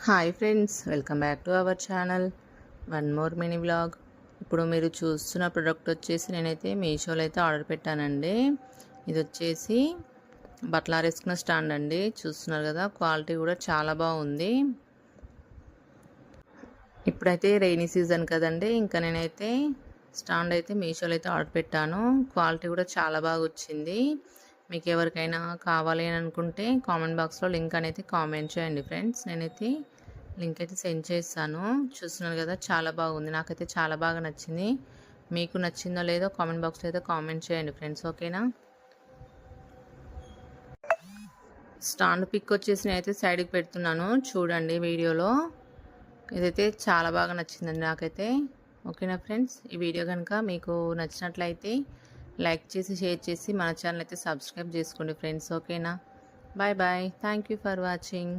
Hi friends, welcome back to our channel. One more mini vlog. ఇప్పుడు మీరు చూస్తున్న product వచ్చేసి నేనైతే మీషోలో అయితే ఆర్డర్ పెట్టానండి. ఇది వచ్చేసి బట్టలు ఆరేసుకున్న స్టాండ్ అండి. చూస్తున్నారు కదా, క్వాలిటీ కూడా చాలా బాగుంది. ఇప్పుడైతే రైనీ సీజన్ కదండి, ఇంకా నేనైతే స్టాండ్ అయితే మీషోలో అయితే ఆర్డర్ పెట్టాను. క్వాలిటీ కూడా చాలా బాగా వచ్చింది. మీకు ఎవరికైనా కావాలి అని అనుకుంటే కామెంట్ బాక్స్లో లింక్ అనేది కామెంట్ చేయండి ఫ్రెండ్స్. నేనైతే లింక్ అయితే సెండ్ చేస్తాను. చూస్తున్నారు కదా, చాలా బాగుంది. నాకైతే చాలా బాగా నచ్చింది. మీకు నచ్చిందో లేదో కామెంట్ బాక్స్లో అయితే కామెంట్ చేయండి ఫ్రెండ్స్, ఓకేనా. స్టాండ్ పిక్ వచ్చేసి నేనైతే సైడ్కి పెడుతున్నాను, చూడండి వీడియోలో. ఇదైతే చాలా బాగా నచ్చిందండి నాకైతే, ఓకేనా ఫ్రెండ్స్. ఈ వీడియో కనుక మీకు నచ్చినట్లయితే లైక్ చేసి షేర్ చేసి మన ఛానల్ అయితే సబ్స్క్రైబ్ చేసుకోండి ఫ్రెండ్స్, ఓకేనా. Bye bye. Thank you for watching.